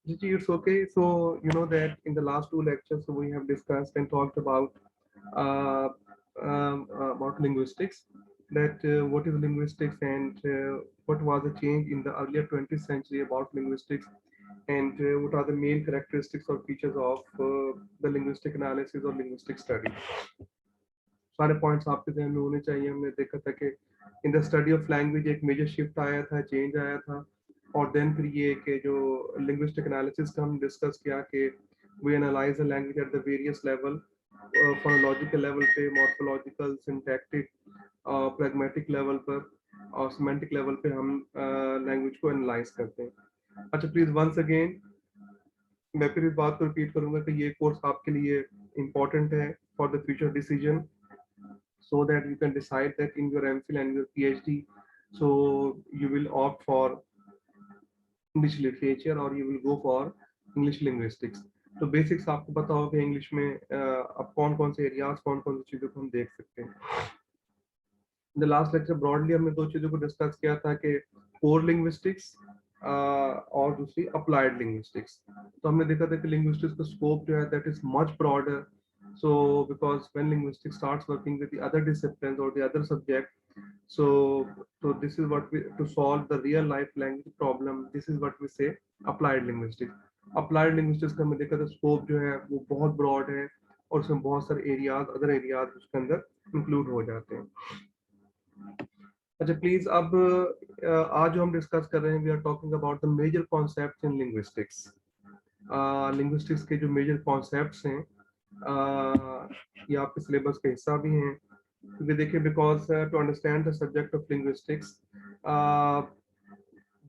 Gigi, it's okay. So you know that in the last two lectures we have discussed and talked uh, about linguistics. That what is linguistics and what was the change in the earlier 20th century about linguistics, and what are the main characteristics or features of the linguistic analysis or linguistic study. सारे points आपके ध्यान में होने चाहिए। हमने देखा था कि in the study of language एक मेजर शिफ्ट आया था, चेंज आया था। और देन फिर ये कि जो लिंग्विस्टिक एनालिसिस का हम डिस्कस किया कि we analyse the language at the various level, phonological level पे, मॉर्फोलॉजिकल, सिंटैक्टिक, प्रैग्मेटिक लेवल पर और सिमेंटिक लेवल पे हम लैंग्वेज को एनालाइज करते हैं। अच्छा, प्लीज वंस अगेन मैं फिर इस बात को रिपीट करूंगा कि ये कोर्स आपके लिए इम्पोर्टेंट है for the future decision, so that you can decide that in your MPhil and your PhD, so you will opt for English literature or you will go for English linguistics. तो basics आपको पता होगा English में अब कौन कौन से areas, कौन कौन सी चीज़ों को हम देख सकते हैं। द लास्ट लेक्चर ब्रॉडली हमने दो चीज़ों को डिस्कस किया था कि कोर लिंग्विस्टिक्स और दूसरी अप्लाइड लिंग्विस्टिक्स। तो हमने देखा था कि लिंग्विस्टिक्स का स्कोप जो है that is much broader. So because when linguistics starts working with the other disciplines or the other subject, so this is what we to solve the real life language problem, this is what we say applied linguistics। applied linguistics का हमने देखा था scope जो है वो बहुत broad है और उसमें बहुत सारे एरियाज, अदर एरियाज उसके अंदर इंक्लूड हो जाते हैं। अच्छा प्लीज अब आज जो हम डिस्कस कर रहे हैं we are talking about the major concepts in linguistics. Linguistics के जो मेजर कॉन्सेप्ट्स हैं ये आपके सिलेबस का हिस्सा भी हैं, क्योंकि देखिए because to understand the subject of linguistics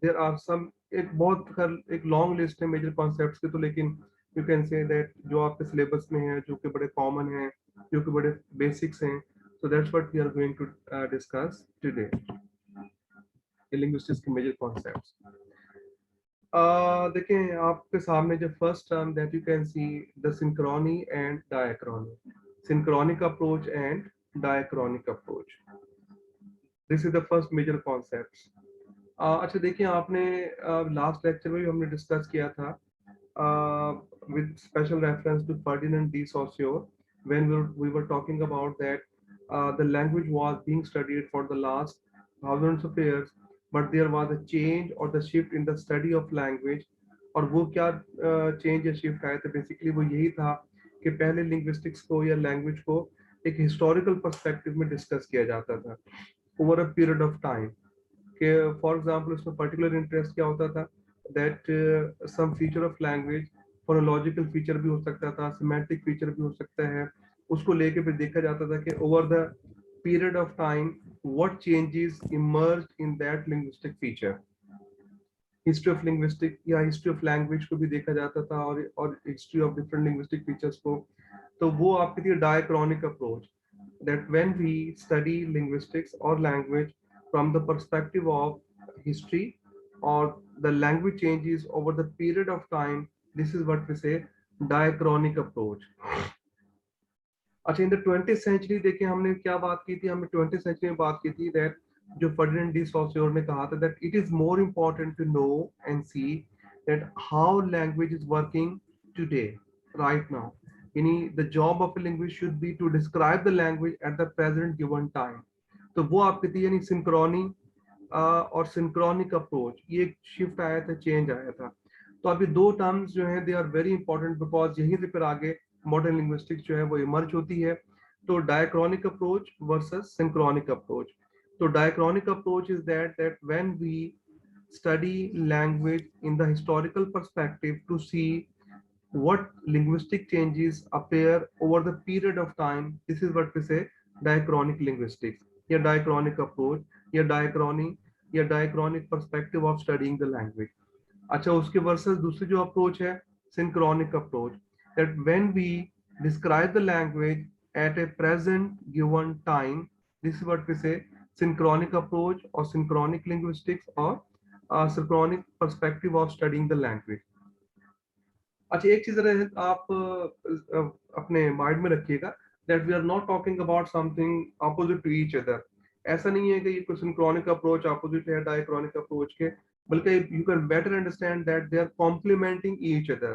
there are some, एक लॉन्ग लिस्ट है मेजर कॉन्सेप्ट्स की, तो लेकिन यू कैन से दैट जो आपके सिलेबस में है, जो कि बड़े कॉमन हैं, जो कि बड़े बेसिक्स हैं, so that's what we are going to discuss today, the linguistics के major concepts। देखें आपके सामने जो first term that you can see the synchrony and diachrony, synchronic approach and diachronic approach, this is the first major concepts। अच्छा देखिए आपने last lecture में भी हमने डिस्कस किया था with special reference to Ferdinand de Saussure when we were talking about that the language was being studied for the last thousands of years, but there was a change or the shift in the study of language। और वो क्या change या shift आया था, basically वो यही था कि पहले लिंग्विस्टिक्स को या लैंग्वेज को एक हिस्टोरिकल पर्सपेक्टिव में डिस्कस किया जाता था over a period of time. कि फॉर एग्जांपल उसमें पर्टिकुलर इंटरेस्ट क्या होता था that some feature of language phonological feature भी हो सकता था, सिमेंटिक फीचर भी हो सकता है, उसको लेके फिर देखा जाता था कि over the period of time what changes emerged in that linguistic feature. History of linguistic या हिस्ट्री ऑफ लैंग्वेज को भी देखा जाता था और history of different linguistic features को। तो वो आपकी थी diachronic approach, that when we study linguistics or language from the perspective of history or the language changes over the period of time, this is what we say diachronic approach। अच्छा in the 20th century देखिए हमने क्या बात की थी, हमने 20th century में बात की थी दैट जो फर्डिनेंड डी सॉस्योर ने कहा था that it is more important to know and see that how language is working today right now, यानी the job of a language should be to describe the language at the present given time. तो वो आपकी थी यानी Synchrony और synchronic approach, ये एक shift आया था, चेंज आया था। तो अभी दो टर्म्स जो है they are very important because यहीं से फिर आगे मॉडर्न लिंग्विस्टिक्स जो है वो इमर्ज होती है। तो diachronic approach versus synchronic approach. तो diachronic approach is that when we study language in the historical perspective to see what linguistic changes appear over the period of time, this is what we say diachronic linguistics या diachronic approach या diachrony या diachronic perspective of studying the language। अच्छा उसके versus दूसरी जो approach है synchronic approach, that when we describe the language at a present given time, this is what we say synchronic approach or synchronic linguistics or synchronic perspective of studying the language। अच्छा एक चीज आप अपने mind में रखिएगा that we are not talking about something opposite to each other. ऐसा नहीं है कि ये कोई सिंक्रोनिक अप्रोच अपोजिट है डायक्रॉनिक अप्रोच के, बल्कि you can better understand that they are complementing each other,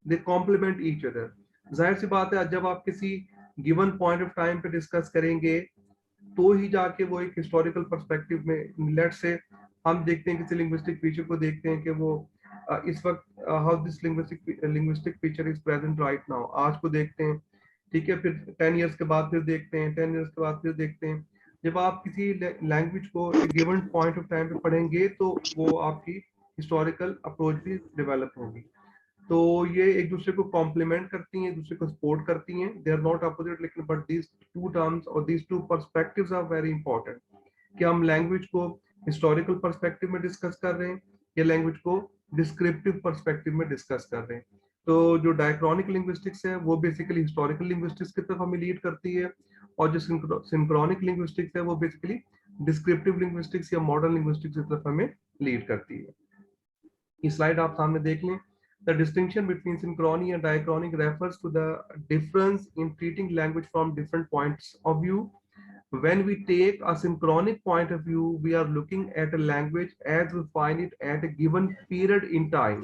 they complement each other. जाहिर सी बात है जब आप किसी गिवन पॉइंट ऑफ टाइम पे डिस्कस करेंगे तो ही जाके वो एक हिस्टोरिकल पर्सपेक्टिव में, लेट से हम देखते हैं किसी लिंग्विस्टिक फीचर को देखते हैं कि वो इस वक्त how this linguistic feature is present right now, आज को देखते हैं, ठीक है, फिर 10 इयर्स के बाद फिर देखते हैं, 10 इयर्स के बाद फिर देखते हैं। जब आप किसी लैंग्वेज को एक गिवन पॉइंट ऑफ टाइम पे पढ़ेंगे तो वो आपकी हिस्टोरिकल अप्रोच भी डेवलप होगी। तो ये एक दूसरे को कॉम्प्लीमेंट करती हैं, एक दूसरे को सपोर्ट करती हैं, दे आर नॉट अपोजिट, लेकिन बट दीज टू टर्म्स और these two perspectives are very important कि हम लैंग्वेज को हिस्टोरिकल पर्सपेक्टिव में डिस्कस कर रहे हैं या लैंग्वेज को डिस्क्रिप्टिव पर्सपेक्टिव में डिस्कस कर रहे हैं। तो जो डायक्रॉनिक लिंग्विस्टिक्स है वो बेसिकली हिस्टोरिकल लिंग्विस्टिक्स की तरफ हमें लीड करती है, और जो सिंक्रोनिक लिंग्विस्टिक्स है वो बेसिकली डिस्क्रिप्टिव लिंग्विस्टिक्स या मॉडर्न लिंग्विस्टिक्स की तरफ हमें लीड करती है। ये स्लाइड आप सामने देख लें। The distinction between synchrony and diachronic refers to the difference in treating language from different points of view. When we take a synchronic point of view, we are looking at a language as we find it at a given period in time.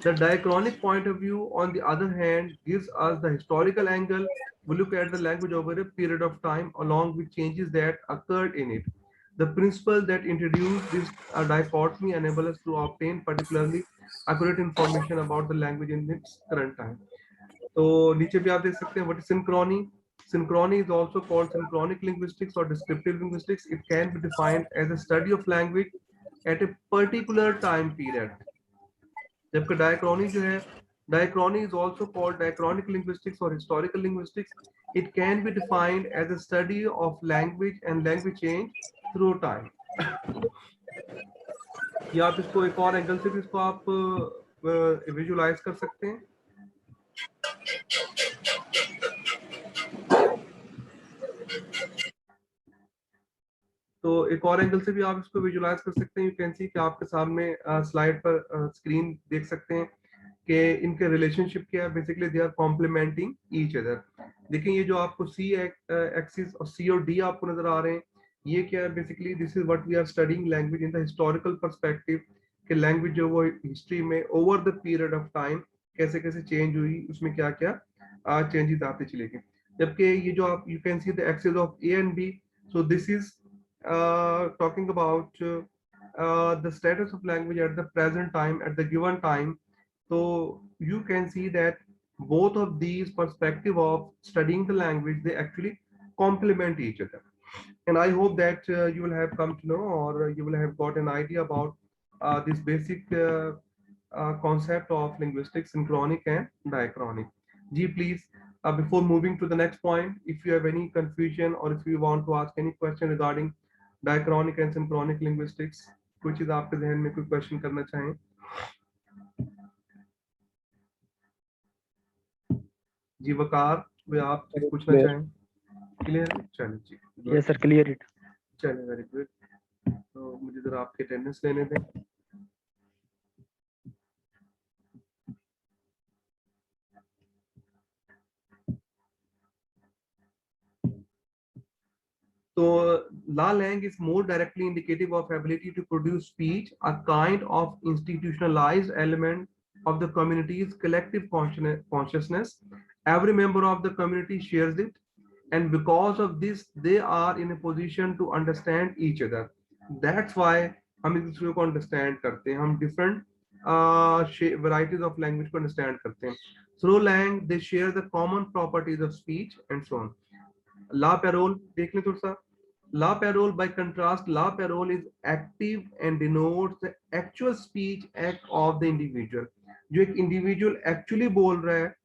The diachronic point of view, on the other hand, gives us the historical angle. We look at the language over a period of time along with changes that occurred in it. The principle that introduced this dichotomy enable us to obtain particularly accurate information about the language in its current time. तो नीचे भी आप देख सकते हैं what is synchrony. Synchrony is also called synchronic linguistics or descriptive linguistics. It can be defined as a study of language at a particular time period. जबकि diachrony जो है, diachrony is also called diachronic linguistics or historical linguistics. It can be defined as a study of language and language change through time. या आप इसको एक और angle से भी इसको आप विजुलाइज कर सकते हैं। तो एक और एंगल से भी आप इसको विजुलाइज कर सकते हैं। यू कैन सी कि आपके सामने स्लाइड पर स्क्रीन देख सकते हैं कि इनके रिलेशनशिप क्या है। Basically they are complementing each other. देखिए ये जो आपको सी एक्सिस और सी और डी आपको नजर आ रहे हैं, ये क्या है, basically this is what we are studying language in the historical perspective, कि लैंग्वेज जो वो हिस्ट्री में over the period of time कैसे कैसे चेंज हुई, उसमें क्या क्या चेंजेस आते चले गए। जबकि ये जो आप you can see the axis of A and B, so this is talking about the status of language at the present time, at the given time. So you can see that both of these perspective of studying the language, they actually complement each other. And I hope that you will have come to know, or you will have got an idea about this basic concept of linguistics, synchronic and diachronic. G, please, before moving to the next point, if you have any confusion or if you want to ask any question regarding diachronic and synchronic linguistics, कोई चीज आपके जहन में कोई question करना चाहें? जी वकार, वे आप चीज पूछना चाहें? क्लियर? चलिए जी। Yes sir, clear it. चलिए, वेरी गुड। तो मुझे जरा आपके अटेंडेंस लेने दें। So la langue is more directly indicative of ability to produce speech, a kind of institutionalized element of the community's collective consciousness. Every member of the community shares it, and because of this, they are in a position to understand each other. That's why हम एक दूसरे को understand करते हैं, हम different varieties of language को understand करते हैं. Through langue, they share the common properties of speech and so on. La parole देख लें थोड़ा सा। La parole, by contrast, la parole is active and denotes the actual speech act of the individual. जो एक individual actually बोल रहा है,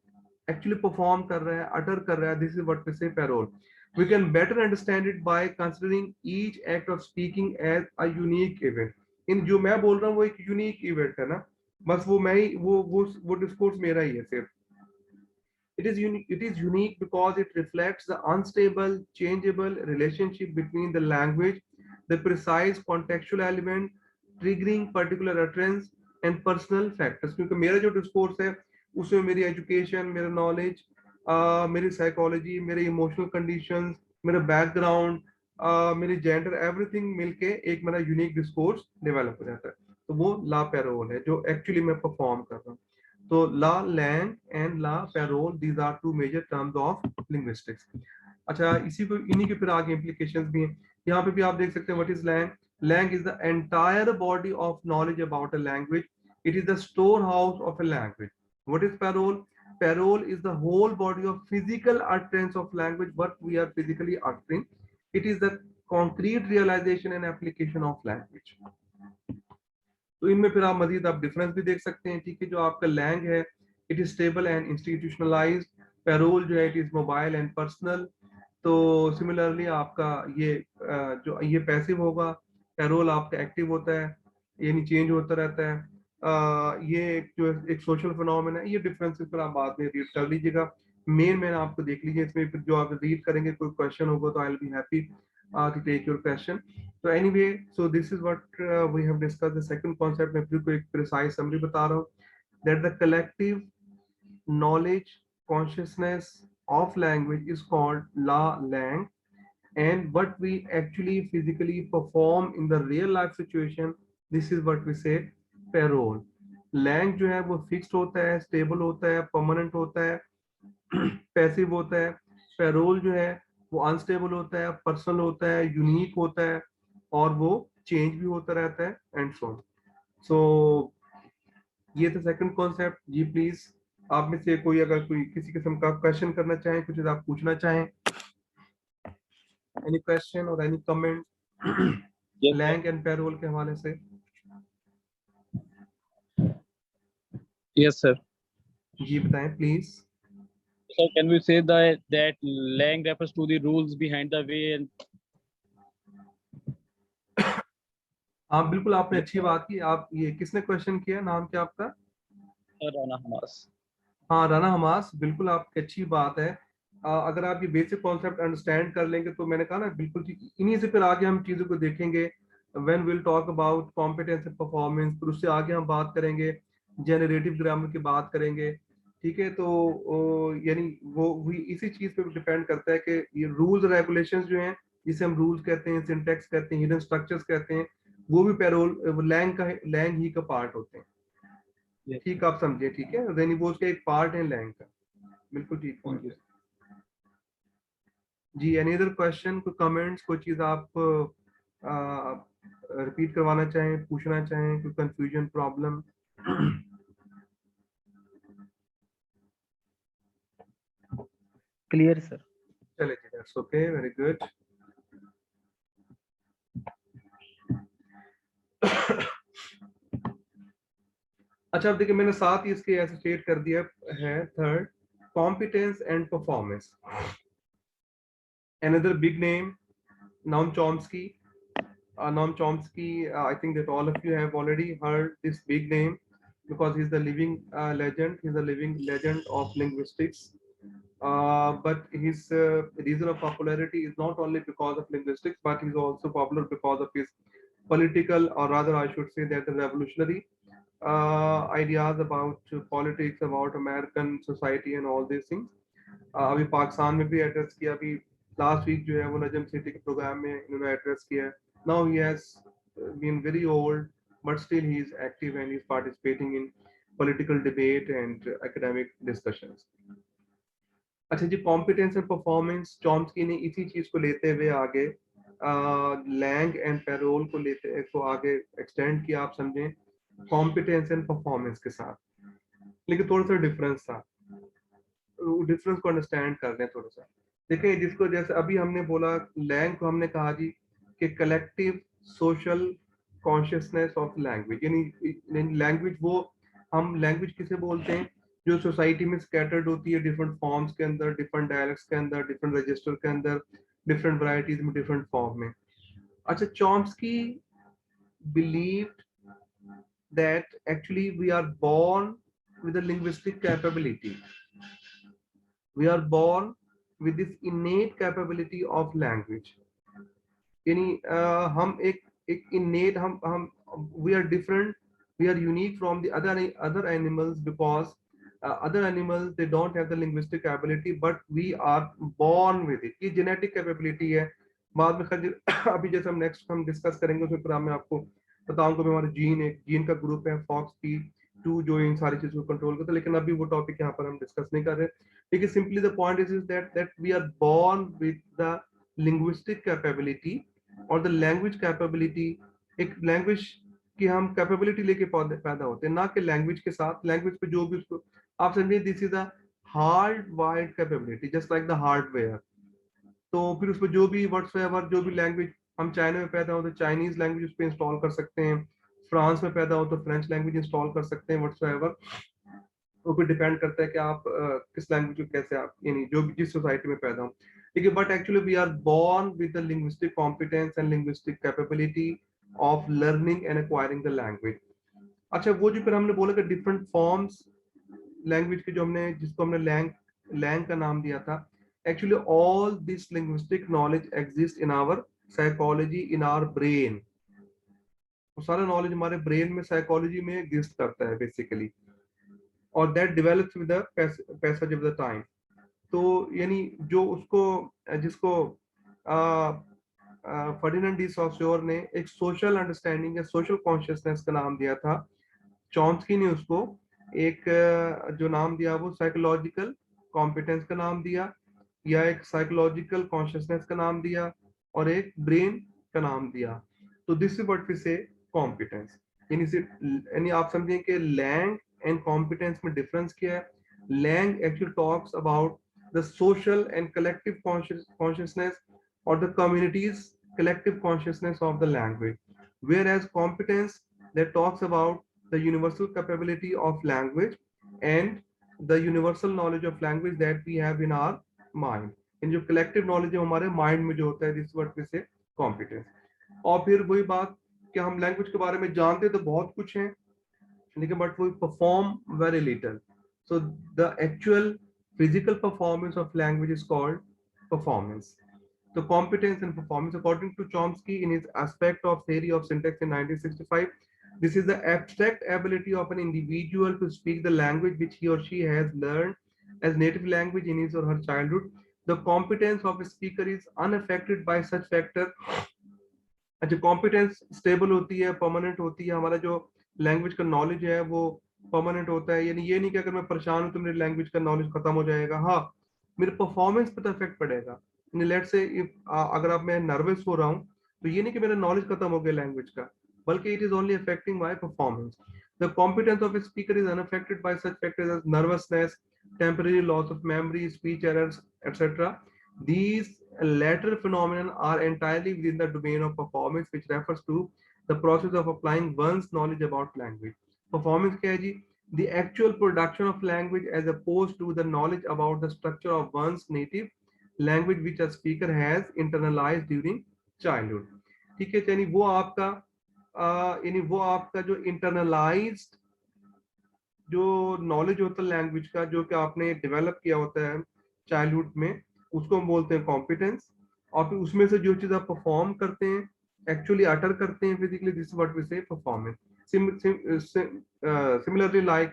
actually perform कर रहा है, utter कर रहा है, this is what we say parole. We can better understand it by considering each act of speaking as a unique event. इन जो मैं बोल रहा हूँ वो एक unique event है ना, बस वो मैं ही वो discourse मेरा ही है सिर्फ। It is unique because it reflects the unstable, changeable relationship between the language, the precise contextual element triggering particular utterance and personal factors. क्योंकि मेरा जो discourse है उसमें मेरी education, मेरा knowledge, मेरी psychology, मेरे emotional conditions, मेरा background, मेरी जेंडर एवरीथिंग मिलके एक मेरा यूनिक डिस्कोर्स डेवलप हो जाता है, तो वो ला पैरोल है जो एक्चुअली मैं परफॉर्म कर रहा हूँ। तो ला लैंग एंड ला parole, these are two major terms of linguistics. अच्छा, इसी को इन्हीं के फिर आगे इम्प्लीकेशंस भी हैं। यहाँ पे भी आप देख सकते हैं what is langue. Langue is the entire body of knowledge about a language, it is the store house of a language. What is parole? Parole is the whole body of physical utterance of language, what we are physically uttering. It is the concrete realization and application of language. तो इनमें फिर आप मजीद आप difference भी देख सकते हैं। ठीक है, जो आपका लैंग है it is stable and institutionalised, parole जो है it is mobile and personal. तो सिमिलरली आपका ये जो ये पैसिव होगा, पैरोल आपका एक्टिव होता है, यानी चेंज होता रहता है। ये जो एक सोशल फिनोमेना है, ये डिफरेंसेस पर आप बाद में रीड कर लीजिएगा। मेन मैंने आपको देख लीजिए, इसमें फिर जो आप रीड करेंगे कोई क्वेश्चन होगा तो I will be happy to take your question. So anyway, so this is what we have discussed. The second concept मैं फिर को एक precise summary बता रहा हूँ, that the collective knowledge consciousness of language is called la lang, and what we actually physically perform in the real life situation, this is what we say parole. lang जो है वो fixed होता है, stable होता है, permanent होता है, passive होता है। पैरोल जो है वो अनस्टेबल होता है, पर्सनल होता है, यूनिक होता है, और वो चेंज भी होता रहता है एंड सो ऑन। सो ये था सेकंड कॉन्सेप्ट। जी प्लीज, आप में से कोई अगर कोई किसी किस्म का क्वेश्चन करना चाहें, कुछ आप पूछना चाहें, एनी क्वेश्चन और any comment langue and parole के हवाले से? Yes, sir. जी बताएं please. So can we say that lang refers to the rules behind the way and हाँ बिल्कुल, आपने अच्छी बात की। आप ये किसने क्वेश्चन किया, नाम क्या आपका? Rana Hamas? हाँ राना हमास, बिल्कुल आपकी अच्छी बात है। अगर आप ये बेसिक कॉन्सेप्ट अंडरस्टैंड कर लेंगे तो मैंने कहा ना बिल्कुल ठीक, इन्हीं से फिर आगे हम चीज़ों को देखेंगे। When will talk about competence and performance, फिर उससे आगे हम बात करेंगे जनरेटिव ग्रामर की बात करेंगे। ठीक है, तो यानी वो इसी चीज़ पे डिपेंड करता है कि ये रूल्स रेगुलेशंस जो हैं, जिसे हम रूल्स कहते हैं, सिंटैक्स कहते हैं, हिडन स्ट्रक्चर्स कहते हैं, वो भी पैरोल लैंग ही का पार्ट होते हैं। ठीक, आप समझे? ठीक है, यानी वो उसका एक पार्ट है लैंग का। बिल्कुल ठीक पॉइंट है जी। एनी अदर क्वेश्चन, कोई कमेंट्स, कोई चीज आप रिपीट करवाना चाहें, पूछना चाहें, कोई कंफ्यूजन, प्रॉब्लम? Clear sir. चले जी, दैट्स ओके, वेरी गुड। अच्छा, अब देखिए मैंने साथ ही इसके ऐसे स्टेट कर दिया है। Third, competence and performance. Another big name, Noam Chomsky. Noam Chomsky, I think that all of you have already heard this big name because he's the living legend. He's a living legend of linguistics. But his reason of popularity is not only because of linguistics, but he's also popular because of his political, or rather, I should say that the revolutionary ideas about politics, about American society, and all these things. अभी पाकिस्तान में भी address किया, अभी last week जो है वो नजम city के programme में इन्होंने एड्रेस किया। Now he has been very old, but still he is active and he is participating in political debate and academic discussions. अच्छा जी, कॉम्पिटेंस एंड परफॉर्मेंस, चॉम्स्की ने इसी चीज को लेते हुए आगे लैंग एंड पैरोल को लेते को आगे एक्सटेंड किया, आप समझें, कॉम्पिटेंस एंड परफॉर्मेंस के साथ। लेकिन थोड़ा सा डिफरेंस था, डिफरेंस को अंडरस्टैंड कर लें थोड़ा सा। देखिए, जिसको जैसे अभी हमने बोला, लैंग को हमने कहा जी कि collective social consciousness of language, यानी लैंग्वेज वो, हम लैंग्वेज किसे बोलते हैं जो सोसाइटी में स्कैटर्ड होती है डिफरेंट फॉर्म्स के अंदर, डिफरेंट डायलेक्ट्स के अंदर, डिफरेंट रजिस्टर के अंदर, डिफरेंट वैरायटीज में, डिफरेंट फॉर्म में। अच्छा, Chomsky believed that actually we are born with a linguistic capability. We are born with this innate capability of language. यानी हम एक innate, हम we are different, we are unique from the other animals because other animals they don't have the linguistic ability, but we are born with it. ये genetic capability है, बाद में खैर अभी जैसे हम नेक्स्ट हम डिस्कस करेंगे उसमें फिर मैं आपको बताऊंगा भी हमारे जीन का ग्रुप है फॉक्स पी टू जो इन सारी चीजों को कंट्रोल करता है, लेकिन अभी वो टॉपिक यहाँ पर हम डिस्कस नहीं कर रहे। लेकिन simply the point is that we are born with the linguistic capability और द लैंग्वेज कैपेबिलिटी। एक लैंग्वेज की हम कैपेबिलिटी लेके पैदा होते हैं, ना कि लैंग्वेज के साथ। लैंग्वेज पे जो भी उसको आप समझिए this is the hard wide capability just like the hardware. तो फिर उसमें जो भी व्हाट्सएवर जो भी लैंग्वेज, हम चाइना में पैदा हो तो चाइनीज लैंग्वेज उस पर इंस्टॉल कर सकते हैं, फ्रांस में पैदा हो तो फ्रेंच लैंग्वेज इंस्टॉल कर सकते हैं व्हाट्सएवर। वो भी डिपेंड करता है कि आप किस लैंग्वेज को कैसे आप यानी जो भी जिस सोसाइटी में पैदा हो। ठीक है, but actually we are born with the linguistic competence and linguistic capability of learning and acquiring the language. अच्छा, वो जो फिर हमने बोला कि डिफरेंट फॉर्म्स लैंग्वेज के जो हमने जिसको हमने लैंग का नाम दिया था, actually all this linguistic knowledge exist in our psychology in our brain. वो सारा नॉलेज हमारे ब्रेन में साइकोलॉजी में एग्जिस्ट करता है बेसिकली, और that develops with the passage of the time. तो यानी जो उसको जिसको फर्डिनेंड डी सॉस्योर ने एक सोशल अंडरस्टैंडिंग या सोशल कॉन्शियसनेस का नाम दिया था, चॉम्स्की ने उसको एक जो नाम दिया वो साइकोलॉजिकल कॉम्पिटेंस का नाम दिया, या एक साइकोलॉजिकल कॉन्शियसनेस का नाम दिया, और एक ब्रेन का नाम दिया। तो this is what we say competence. यानी आप समझें कि लैंग एंड कॉम्पिटेंस में डिफरेंस क्या है। Langue actually talks about the social and collective consciousness or the community's collective consciousness of the language, whereas competence that talks about the universal capability of language and the universal knowledge of language that we have in our mind। इन जो collective knowledge है हमारे mind में जो होता है, this word we say competence। और फिर वही बात कि हम language के बारे में जानते तो बहुत कुछ है, लेकिन but we perform very little। So the actual physical performance of language is called performance। So competence and performance, according to Chomsky in his aspect of theory of syntax in 1965, this is the abstract ability of an individual to speak the language which he or she has learned as native language in his or her childhood। The competence of a speaker is unaffected by such factor। अच्छा, competence stable होती है, permanent होती है। हमारा जो language का knowledge है वो परमानेंट होता है, यानी ये नहीं कि अगर मैं परेशान हूँ तो मेरी लैंग्वेज का नॉलेज खत्म हो जाएगा। हाँ, मेरे परफॉर्मेंस पे तो इफेक्ट पड़ेगा। लेट्स से अगर आप मैं नर्वस हो रहा हूँ तो ये नहीं कि मेरा नॉलेज खत्म हो गया लैंग्वेज का, बल्कि it is only affecting my performance. The competence of a speaker is unaffected by such factors as nervousness, temporary loss of memory, speech errors, etc. These latter phenomenon are entirely within the domain of performance, which refers to the process of applying one's knowledge about language। Performance क्या है जी? The actual production of language as opposed to the knowledge about the structure of one's native language which a speaker has internalized during childhood। ठीक है, यानी वो आपका जो internalised जो knowledge होता है लैंग्वेज का, जो कि आपने डेवलप किया होता है चाइल्डहुड में, उसको हम बोलते हैं कॉम्पिटेंस। और फिर उसमें से जो चीज आप परफॉर्म करते हैं, एक्चुअली अटर करते हैं physically, this what we say performance. Similarly like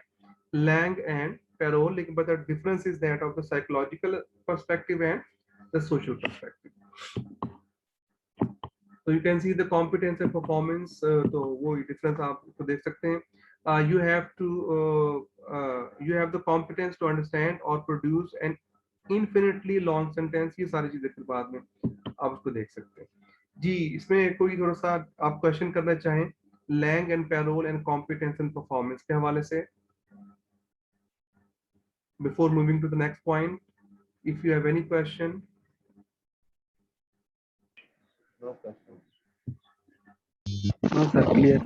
langue and parole, लेकिन but the difference is that of the psychological perspective and the social perspective. तो you can see the competence and performance, तो वो difference आप तो देख सकते हैं। You have to you have the competence to understand or produce an infinitely long sentence। ये सारी चीजें फिर बाद में आप उसको देख सकते हैं जी। इसमें कोई थोड़ा सा आप क्वेश्चन करना चाहें langue and parole and competence and performance के हवाले से, before moving to the next point, if you have any question. No sir, clear.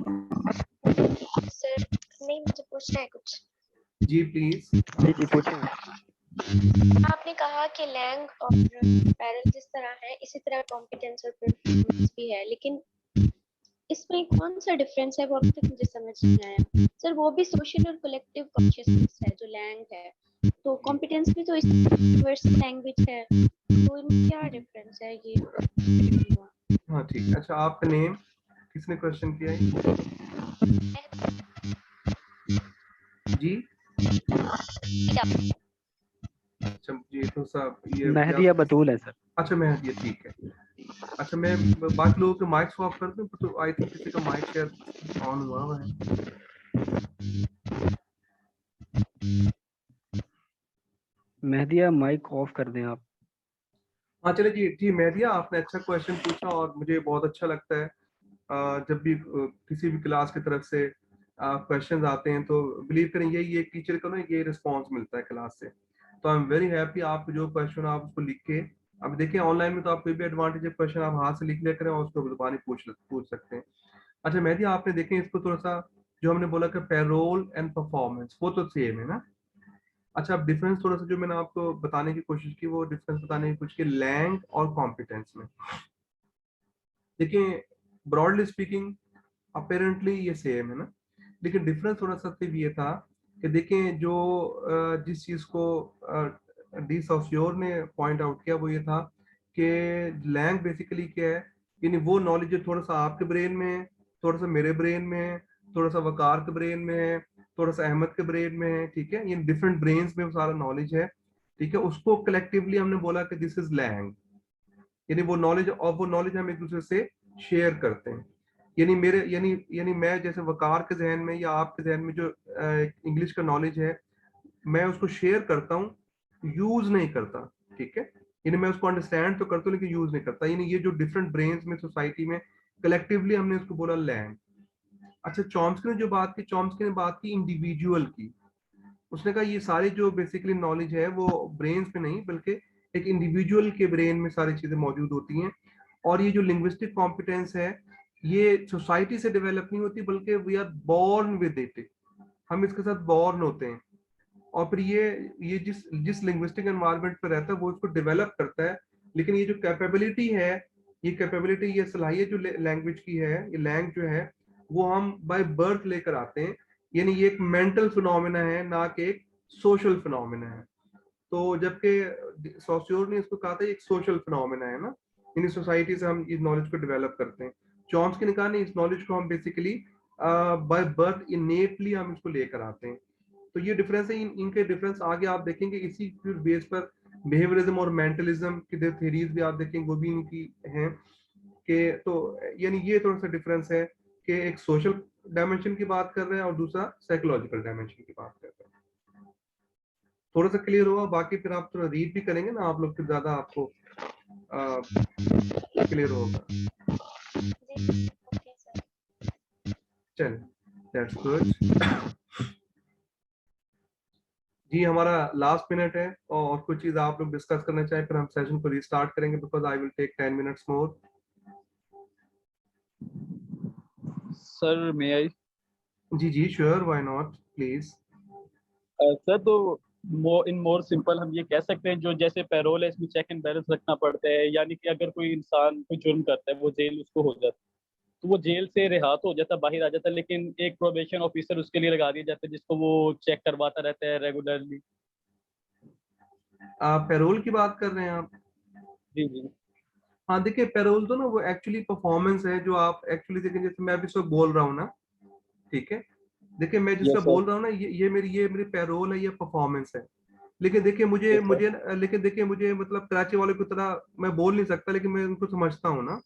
Sir नहीं, मुझे पूछना है कुछ। जी प्लीज। जी पूछें। आपने कहा कि लैंग और पैरल जिस तरह है इसी तरह कॉम्पिटेंस और परफॉर्मेंस भी है, लेकिन इसमें कौन सा डिफरेंस है वो अभी तक मुझे समझ नहीं आया। सर वो भी सोशल और कलेक्टिव कॉन्शियसनेस है जो लैंग है, तो कॉम्पिटेंस भी तो यूनिवर्सल लैंग्वेज है, तो इनमें क्या डिफरेंस है ये? हाँ ठीक है। अच्छा, आपका नेम, किसने क्वेश्चन किया है जी? अच्छा जी, तो सब ये मेहदी या बतूल है सर। अच्छा मेहदी, ठीक है। अच्छा, मैं बाकी लोगों के माइक्स ऑफ कर दूं, तो आई थिंक किसी का माइक शायद ऑन हुआ हुआ है। मेहदिया माइक ऑफ कर दें आप। हाँ चले जी जी, मेहदिया आपने अच्छा क्वेश्चन पूछा और मुझे बहुत अच्छा लगता है जब भी किसी भी क्लास की तरफ से क्वेश्चंस आते हैं तो बिलीव करें यही एक टीचर को ना ये रिस्पांस मिलता है क्लास से। तो आई एम वेरी हैप्पी, आप जो क्वेश्चन आप उसको लिख के, अब देखिए ऑनलाइन में तो आप कोई भी एडवांटेज क्वेश्चन आप हाथ से लिख लिया करें और उसको जुबानी पूछ सकते हैं। अच्छा मेहदी, आपने देखें इसको थोड़ा सा, जो हमने बोला कि पेरोल एंड परफॉर्मेंस वो तो सेम है ना। अच्छा, अब डिफरेंस थोड़ा सा जो मैंने आपको बताने की कोशिश की, वो डिफरेंस बताने की कोशिश की लैंग और कॉम्पिटेंस में। देखिए ब्रॉडली स्पीकिंग अपेरेंटली ये सेम है ना, लेकिन डिफरेंस थोड़ा सा सिर्फ ये था कि देखें जो जिस चीज को डी सॉसियोर ने पॉइंट आउट किया वो ये था कि लैंग बेसिकली क्या है, यानी वो नॉलेज जो थोड़ा सा आपके ब्रेन में है, थोड़ा सा मेरे ब्रेन में है, थोड़ा सा वकार के ब्रेन में है, थोड़ा सा अहमद के ब्रेन में है, ठीक है, ये डिफरेंट ब्रेन्स में वो सारा नॉलेज है, ठीक है, उसको कलेक्टिवली हमने बोला कि दिस इज लैंग। यानी वो नॉलेज, और वो नॉलेज हम एक दूसरे से शेयर करते हैं। यानी मेरे यानी यानी मैं जैसे वकार के जहन में या आपके जहन में जो इंग्लिश का नॉलेज है, मैं उसको शेयर करता हूँ, यूज नहीं करता, ठीक है। यानी मैं उसको अंडरस्टैंड तो करता हूँ लेकिन यूज नहीं करता। यानी ये जो डिफरेंट ब्रेन्स में सोसाइटी में कलेक्टिवली हमने उसको बोला लैंग। अच्छा, चॉम्स्की ने जो बात की, चॉम्स्की ने बात की इंडिविजुअल की। उसने कहा ये सारी जो बेसिकली नॉलेज है वो ब्रेन्स में नहीं बल्कि एक इंडिविजुअल के ब्रेन में सारी चीजें मौजूद होती हैं। और ये जो लिंग्विस्टिक कॉम्पिटेंस है ये सोसाइटी से डेवलप नहीं होती बल्कि we are born with it, हम इसके साथ बॉर्न होते हैं। और फिर ये जिस जिस लिंग्विस्टिक एनवायरनमेंट पे रहता है वो इसको डेवलप करता है। लेकिन ये जो कैपेबिलिटी है, ये कैपेबिलिटी, ये सलाहियत जो लैंग्वेज की है, ये लैंग्वेज जो है वो हम बाय बर्थ लेकर आते हैं। यानी ये एक मेंटल फिनोमेना है ना कि एक सोशल फिनोमेना है। तो जबकि सॉसियोर ने इसको कहा था एक सोशल फिनोमेना है ना, यानी सोसाइटी से हम इस नॉलेज को डेवलप करते हैं। चॉम्स्की ने कहा नहीं, इस नॉलेज को हम बेसिकली बाय बर्थ इनेटली हम इसको लेकर आते हैं। तो ये डिफरेंस है, इनके डिफरेंस आगे आप देखेंगे इसी बेस पर बिहेवियरिज्म और मेंटलिज्म की जो थ्योरीज भी आप देखेंगे वो भी इनकी हैं कि, तो यानी ये थोड़ा सा डिफरेंस है कि एक सोशल डायमेंशन की बात कर रहे हैं और दूसरा साइकोलॉजिकल डायमेंशन की बात कर रहे हैं। थोड़ा सा क्लियर हुआ? बाकी फिर आप थोड़ा रीड भी करेंगे ना आप लोग, फिर ज्यादा आपको क्लियर होगा। जी ओके सर। चलिए, दैट्स गुड। जी हमारा लास्ट मिनट है और कुछ चीज आप लोग डिस्कस करना चाहें फिर हम सेशन को रिस्टार्ट करेंगे, because I will take 10 minutes more. Sir may I? जी जी sure, why not, please. Sir तो इन मोर सिंपल हम ये कह सकते हैं जो जैसे पैरोल है इसमें चेक एंड बैलेंस रखना पड़ता है, यानी कि अगर कोई इंसान कोई जुर्म करता है वो जेल उसको हो जाता है तो वो जेल से रिहा तो हो जाता है, बाहर आ जाता है, लेकिन एक प्रोबेशन ऑफिसर उसके लिए लगा दिया जाता है जिसको वो चेक करवाता रहता है रेगुलरली। आप पैरोल की बात कर रहे हैं आप? जी जी। हाँ देखिए, पैरोल तो ना वो एक्चुअली परफॉर्मेंस है जो आप एक्चुअली देखें, जैसे मैं अभी सब बोल रहा हूँ ना, ठीक है, देखिए मैं जिसका यस सर। बोल रहा हूँ ना ये मेरी पैरोल है, ये परफॉर्मेंस है। लेकिन देखिए मुझे यस सर। मुझे लेकिन देखिए मुझे मतलब कराची वाले की तरह मैं बोल नहीं सकता, लेकिन मैं उनको समझता हूँ ना,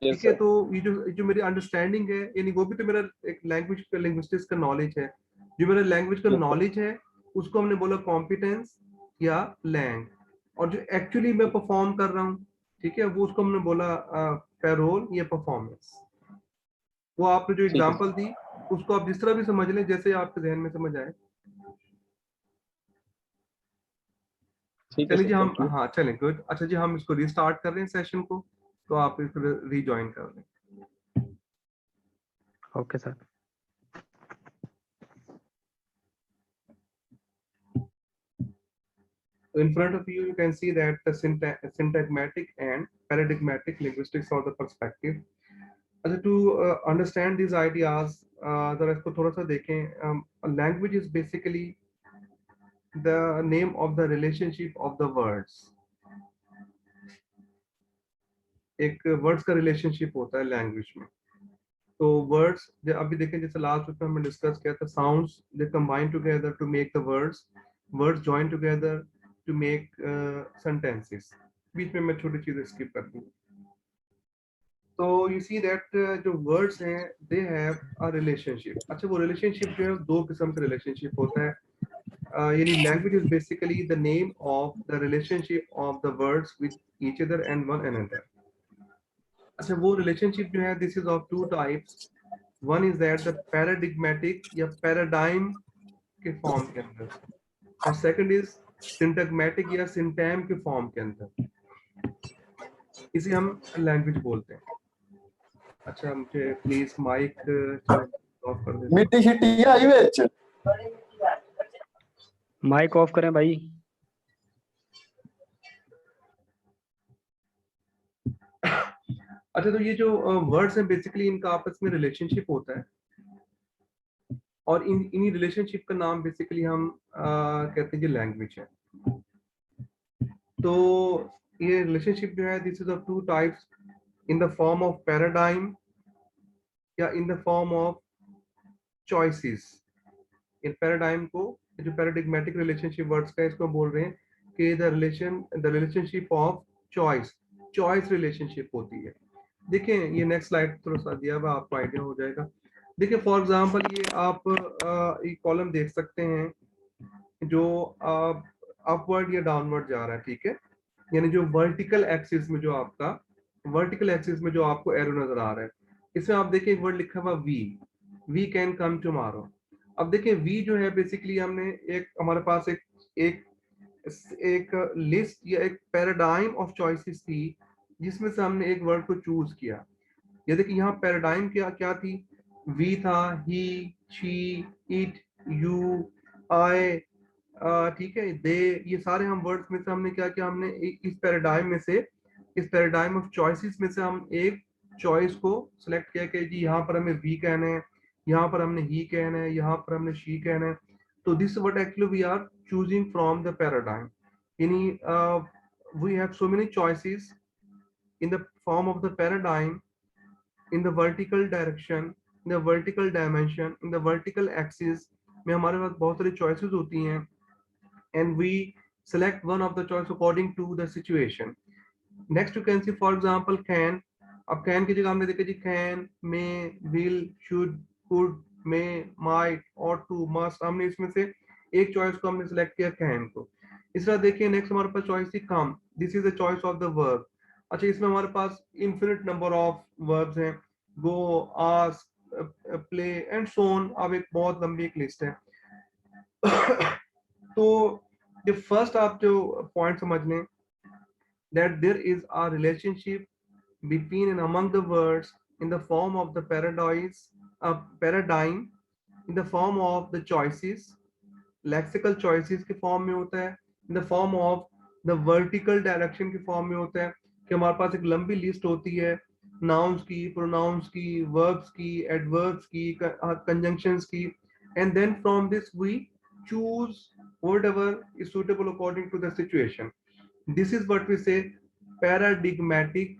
यस ठीक है। सर। तो ये जो मेरी अंडरस्टैंडिंग है, यानी वो भी तो मेरा एक लैंग्वेज का लिंग्विस्टिक्स का नॉलेज है। जो मेरा लैंग्वेज का यस सर। नॉलेज है उसको हमने बोला कॉम्पिटेंस या लैंग। और जो एक्चुअली मैं परफॉर्म कर रहा हूँ, ठीक है, वो उसको हमने बोला पैरोल या परफॉर्मेंस। वो आपने जो ठीक है एग्जांपल सर। दी उसको आप जिस तरह भी समझ लें, जैसे आपके जहन में समझ आए। ठीक है चलिए सर, जी हम, थैंक यू। हाँ चलें, गुड। अच्छा जी, हम इसको रिस्टार्ट कर रहे हैं सेशन को, तो आप इसको रीजॉइन कर लें। Okay sir. So in front of you, you can see that the syntagmatic and paradigmatic linguistics are the perspective. अच्छा, to understand these ideas, जरा इसको थोड़ा सा देखें। Language is basically the name of the relationship of the words. एक words का relationship होता है लैंग्वेज में। तो वर्ड्स अभी देखें, जैसे लास्ट वीक में हमने डिस्कस किया था, sounds they combine together to make the words, words join together to make sentences. बीच में मैं छोटी चीजें स्किप कर दूँ। तो यू सी दैट जो वर्ड्स हैं दे हैव अ रिलेशनशिप। अच्छा, वो रिलेशनशिप जो है दो किस्म का रिलेशनशिप होता है। यानी language is basically the name of the relationship of the words with each other and one another. अच्छा, वो रिलेशनशिप जो है this is of two types. One is that the paradigmatic या पैराडाइम के फॉर्म के अंदर, और सेकंड इज सिंटैग्मेटिक या सिंटैम के फॉर्म के अंदर। इसे हम लैंग्वेज बोलते हैं। अच्छा, मुझे प्लीज माइक ऑफ कर दें। मिट्टी शिट्टी आई विच माइक ऑफ करें भाई। अच्छा, तो ये जो वर्ड्स हैं बेसिकली इनका आपस में रिलेशनशिप होता है, और इन्हीं रिलेशनशिप का नाम बेसिकली हम कहते हैं कि लैंग्वेज है। तो ये रिलेशनशिप जो है this is of two types, in the form of paradigm या in the form of choices. इन पैराडाइम को, जो पैराडिग्मेटिक रिलेशनशिप वर्ड्स का है, इसको बोल रहे हैं कि the relationship of choice relationship होती है। देखें, ये नेक्स्ट स्लाइड थोड़ा सा दिया हुआ, आपको आइडिया हो जाएगा। देखिए फॉर एग्जांपल ये आप एक कॉलम देख सकते हैं जो अपवर्ड या डाउनवर्ड जा रहा है, ठीक है। यानी जो वर्टिकल एक्सिस में जो आपको एरो नजर आ रहा है, इसमें आप देखिए एक वर्ड लिखा हुआ वी कैन कम टुमारो। अब देखिए वी जो है बेसिकली हमने हमारे पास एक लिस्ट या एक पैराडाइम ऑफ चॉइसेस थी, जिसमें से हमने एक वर्ड को चूज किया। ये देखिए यहाँ पैराडाइम क्या थी, वी था, ही, शी, इट, यू, आई, ठीक है, दे। ये सारे हम वर्ड्स में से हमने क्या किया, हमने इस पैराडाइम ऑफ चॉइसेस में से हम एक चॉइस को सिलेक्ट किया कि जी यहाँ पर हमें वी कहना है, यहाँ पर हमने ही कहना है, यहाँ पर हमने शी कहना है। तो this what actually we are choosing from the paradigm. यानी we have so many choices in the form of the paradigm, in the vertical direction, in the vertical dimension, in the vertical axis में हमारे पास बहुत सारी choices होती हैं, and we select one of the choice according to the situation. Next you can see for example can. अब can की जगह हमने देखा जी can, may, will, should, could, may, might, ought to, must। हमने इसमें से एक choice को हमने select किया can को। इस तरह देखिए नेक्स्ट हमारे पास choice थी come, this is the choice of the verb। अच्छा, इसमें हमारे पास इन्फिनिट नंबर ऑफ वर्ब्स हैं, go, ask, play and so on. अब एक बहुत लंबी एक लिस्ट है। तो ये फर्स्ट आप जो पॉइंट समझ लें, that there is a relationship between and among the words in the form of the paradigm, in the form of the choices, lexical choices के फॉर्म में होता है, in the form of the vertical direction के form में होता है, कि हमारे पास एक लंबी लिस्ट होती है नाउन्स की, प्रोनाउंस की, वर्ब्स की, एडवर्ब्स की, कंजंक्शंस की, and then from this we choose whatever is suitable according to the situation. This is what we say paradigmatic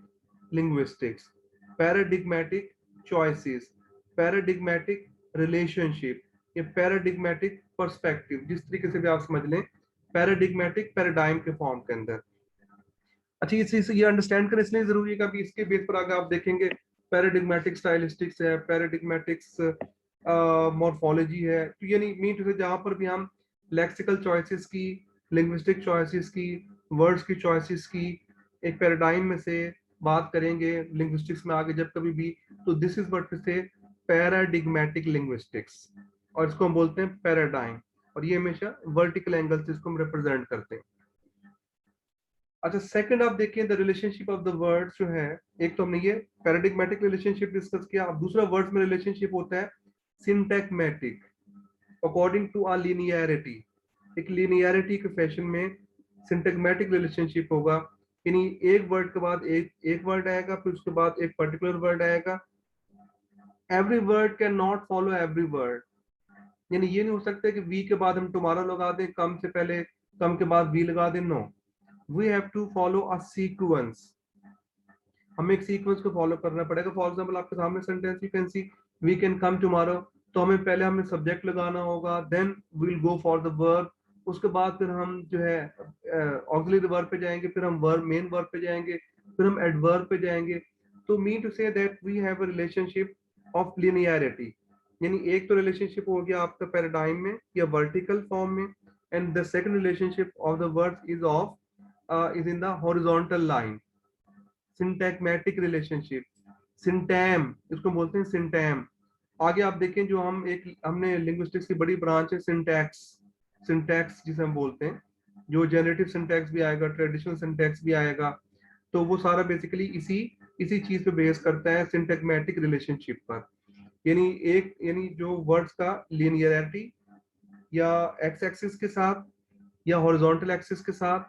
linguistics, paradigmatic choices, paradigmatic relationship, ये पैराडिग्मेटिक पर्सपेक्टिव, जिस तरीके से भी आप समझ लें, पैराडिग्मेटिक पैराडाइम के फॉर्म के अंदर। अच्छा, इस चीज से ये अंडरस्टैंड करना इसलिए जरूरी है कि इसके बेस पर आगे आप देखेंगे पैराडिग्मेटिक स्टाइलिस्टिक्स है, पैराडिग्मेटिक्स मॉर्फोलॉजी है। तो ये नहीं मीन टू से जहाँ पर भी हम लेक्सिकल चॉइसेस की, लिंग्विस्टिक चॉइसेस की, वर्ड्स की चॉइसेस की एक पैराडाइम में से बात करेंगे लिंग्विस्टिक्स में आगे जब कभी भी, तो this is what we say paradigmatic linguistics, और इसको हम बोलते हैं पैराडाइम, और ये हमेशा वर्टिकल एंगल से इसको हम रिप्रेजेंट करते हैं। अच्छा, सेकंड आप देखिए the relationship of the words जो है, एक तो हमने ये पैराडिग्मेटिक रिलेशनशिप डिस्कस किया। अब दूसरा वर्ड्स में रिलेशनशिप होता है सिंटैग्मेटिक, अकॉर्डिंग टू अ लिनियरिटी। एक लिनियरिटी के फैशन में सिंटैग्मेटिक रिलेशनशिप होगा, यानी एक वर्ड के बाद एक वर्ड आएगा, फिर उसके बाद एक पर्टिकुलर वर्ड आएगा। Every word can not follow every word, यानी ये नहीं हो सकता कि वी के बाद हम टुमारो लगा दें, कम से पहले कम के बाद वी लगा दें। No, we have to follow a sequence। हमें एक सीक्वेंस को फॉलो करना पड़ेगा। फॉर एग्जांपल आपके सामने sentence you can see we can come tomorrow, तो हमें पहले हमें सब्जेक्ट लगाना होगा, then we will go for the verb, उसके बाद फिर हम जो है ऑक्सिलरी वर्ब पे जाएंगे, फिर हम वर्ब मेन वर्ब पे जाएंगे, फिर हम एडवर्ब पे जाएंगे। तो mean to say that we have a relationship of linearity, यानी एक तो रिलेशनशिप हो गया आपका पैराडाइम में या वर्टिकल फॉर्म में, and the second relationship of the words is of is in the horizontal line. Syntagmatic relationship, syntagm इसको बोलते हैं, सिंटैम। आगे आप देखें जो हमने लिंग्विस्टिक्स की बड़ी ब्रांच है सिंटैक्स, सिंटैक्स जिसे हम बोलते हैं, जो जनरेटिव सिंटैक्स भी आएगा, ट्रेडिशनल सिंटैक्स भी आएगा, तो वो सारा बेसिकली इसी चीज पे बेस करता है, सिंटैग्मेटिक रिलेशनशिप पर। यानी जो वर्ड्स का लिनियरिटी या एक्स एक्सिस के साथ या हॉरिजॉन्टल एक्सिस के साथ,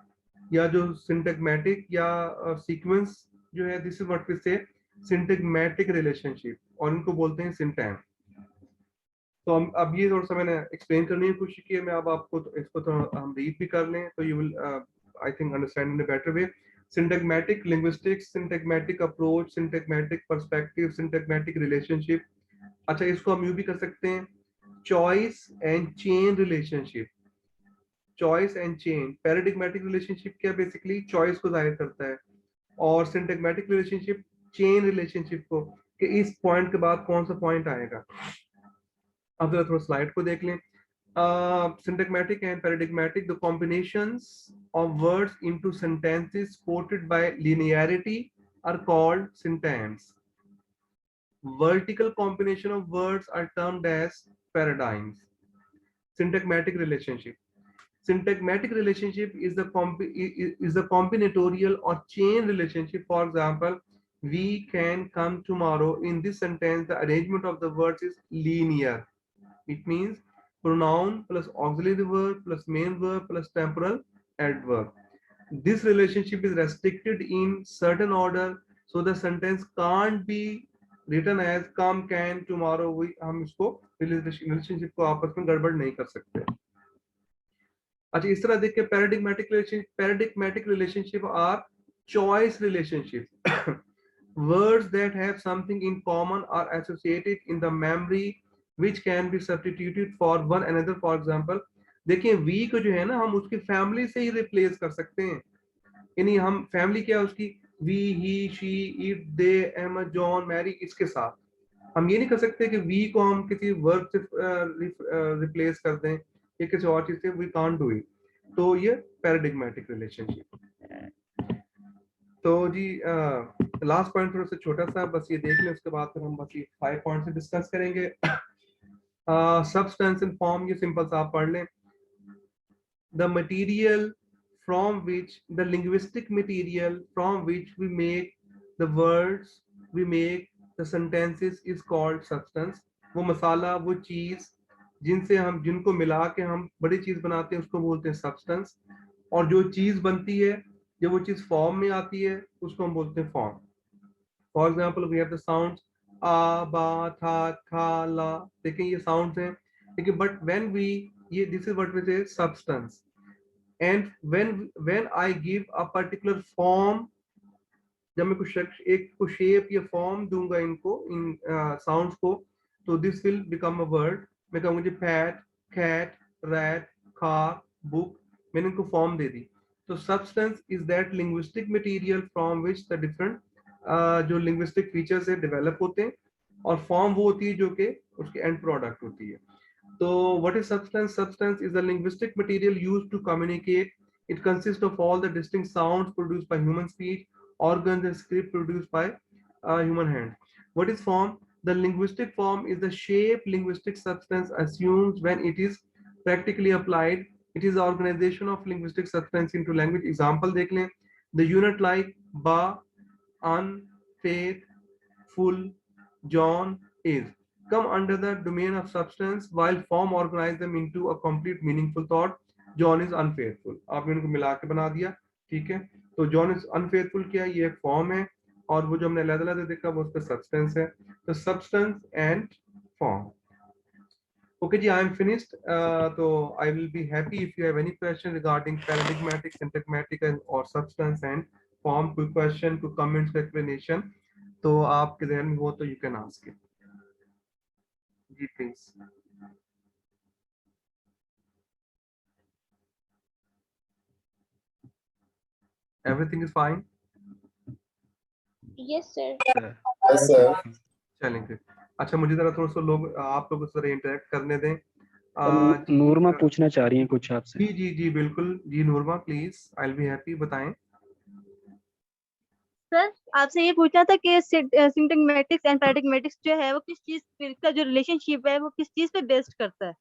या जो सिंटैग्मेटिक या सीक्वेंस जो है, दिस इज व्हाट वी से सिंटैग्मेटिक रिलेशनशिप, और इनको बोलते हैं सिंटैम। तो हम अब ये थोड़ा सा मैंने एक्सप्लेन करने की कोशिश की है, मैं अब आपको इसको थोड़ा हम रीड भी कर लें तो you will I think understand in a better way. Syntagmatic linguistics, syntagmatic approach, syntagmatic perspective, syntagmatic relationship. अच्छा, इसको हम यूं भी कर सकते हैं, choice and chain relationship. Choice and chain, paradigmatic relationship क्या बेसिकली चॉइस को जाहिर करता है, और सिंटैग्मेटिक रिलेशनशिप चेन रिलेशनशिप को, कि इस पॉइंट के बाद कौन सा पॉइंट आएगा। अब जरा थोड़ा स्लाइड को देख लें। Syntagmatic and paradigmatic, the combinations of words into sentences supported by linearity are called syntax. Vertical combination of words are termed as paradigms. Syntagmatic relationship. Syntagmatic relationship is the combinatorial or chain relationship. For example, we can come tomorrow. In this sentence, the arrangement of the words is linear. It means pronoun plus auxiliary verb plus main verb plus temporal adverb. This relationship is restricted in certain order, so the sentence can't be written as come, can, tomorrow. हम इसको relationship को आपस में गड़बड़ नहीं कर सकते। अच्छा, इस तरह देखिए paradigmatic relationship are choice relationship. Words that have something in common are associated in the memory which can be substituted for one another. For example, देखिए we को जो है ना, हम उसकी फैमिली से ही रिप्लेस कर सकते हैं। यानी हम फैमिली क्या है उसकी, we, he, she, it, they, Emma, John, Mary, इसके साथ हम ये नहीं कर सकते कि we को हम किसी वर्ब से रिप्लेस कर दें या किसी और चीज से, we can't do it। तो ये पैराडिग्मेटिक रिलेशनशिप। तो जी लास्ट पॉइंट थोड़ा सा छोटा सा, बस ये देख लें, उसके बाद फिर हम बस ये 5 पॉइंट से डिस्कस करेंगे। सब्सटेंस एंड फॉर्म, ये सिंपल सा आप पढ़ लें। The material from which, the linguistic material from which we make the words, we make the sentences is called substance. वो मसाला, वो चीज जिनको मिला के हम बड़ी चीज बनाते हैं उसको बोलते हैं सब्सटेंस। और जो चीज बनती है, जब वो चीज फॉर्म में आती है उसको हम बोलते हैं form. For example, we have the sounds आ, बा, था, खा, ला। देखें ये साउंड्स हैं, लेकिन बट व्हेन वी, ये this is what we say substance. And when I give a particular form, जब मैं कुछ शेप या फॉर्म दूंगा इनको, इन साउंड्स को, तो this will become a word. मैं कहूँगा मुझे fat, cat, rat, car, book, मैंने इनको फॉर्म दे दी। तो substance is that linguistic material from which the different जो लिंग्विस्टिक फीचर्स है डेवलप होते हैं, और फॉर्म वो होती है जो कि उसकी एंड प्रोडक्ट होती है। तो what is substance? Substance is a linguistic material used to communicate. It consists of all the distinct sounds produced by human speech, organs and script produced by human hand. What is form? The linguistic form is the shape linguistic substance assumes when it is practically applied. It is the organization of linguistic substance into language. Example देख लें, the unit like ba, un, faith, full, John, is come under the domain of substance, while form organize them into a complete meaningful thought. John is unfearful, आपने इनको मिला के बना दिया, ठीक है। तो जॉन इज अनफेयरफुल क्या है, ये एक फॉर्म है, और वो जो हमने अलग-अलग देखा वो उसका सब्सटेंस है। तो सब्सटेंस एंड फॉर्म। ओके जी, आई एम फिनिश्ड। तो I will be happy if you have any question regarding paradigmatic, syntagmatic और सब्सटेंस एंड फॉर्म। कोई क्वेश्चन, कोई कमेंट्स, एक्सप्लेनेशन तो आपके ध्यान में हो तो यू कैन आस्क इट जी, please. Everything is fine? Yes, sir. Yes, sir. चलेंगे। अच्छा, मुझे जरा थोड़ा सा लोग आप लोगों से इंटरेक्ट करने दें। नूरमा पूछना चाह रही हैं कुछ आपसे। जी जी जी बिल्कुल जी, Noorma please, I will be happy, बताएं। सर आपसे ये पूछना था कि सिंटैग्मेटिक्स एंड पैराडिग्मेटिक्स जो है वो किस चीज का जो रिलेशनशिप है वो किस चीज पे बेस्ड करता है?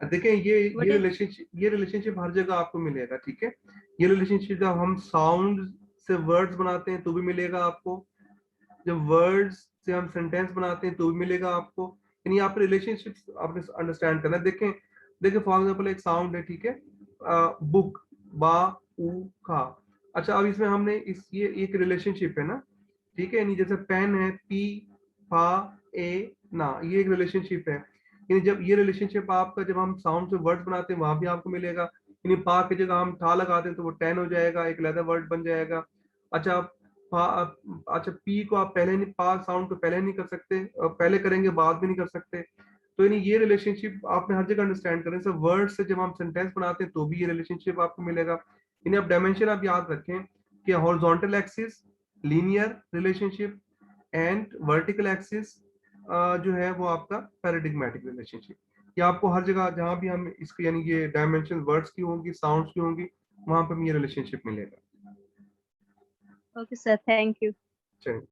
देखें, ये रिलेशनशिप हर जगह आपको मिलेगा, ठीक है। ये रिलेशनशिप जब हम साउंड से वर्ड्स बनाते हैं तो भी मिलेगा आपको, जब वर्ड्स से हम सेंटेंस बनाते हैं तो भी मिलेगा आपको। यानी आप रिलेशनशिप आपने अंडरस्टैंड करना है। देखें फॉर एग्जांपल एक साउंड है, ठीक है, बुक, बा, उ, खा। अच्छा, अब इसमें हमने ये एक रिलेशनशिप है ना, ठीक है। यानी जैसे पेन है, पी, फा, ए, ना, ये एक रिलेशनशिप है। यानी जब ये रिलेशनशिप आपका, जब हम साउंड से वर्ड्स बनाते हैं वहां भी आपको मिलेगा। यानी पा की जगह हम ठा लगाते हैं तो वो 10 हो जाएगा, एक लेदर वर्ड बन जाएगा। अच्छा, अच्छा, पी को आप पहले नहीं, पा साउंड को पहले नहीं कर सकते, पहले करेंगे बाद भी नहीं कर सकते। तो यानी ये रिलेशनशिप आपने हर जगह अंडरस्टैंड करें। सर वर्ड से जब हम सेंटेंस बनाते हैं तो भी ये रिलेशनशिप आपको मिलेगा। यानी आप डायमेंशन आप याद रखें कि horizontal axis linear relationship and vertical axis जो है वो आपका पैराडिग्मेटिक रिलेशनशिप। ये आपको हर जगह जहां भी हम इसके यानी ये डायमेंशन वर्ड्स की होंगी, साउंड्स की होंगी, वहां पर ये रिलेशनशिप मिलेगा। Okay sir, thank you. चलिए।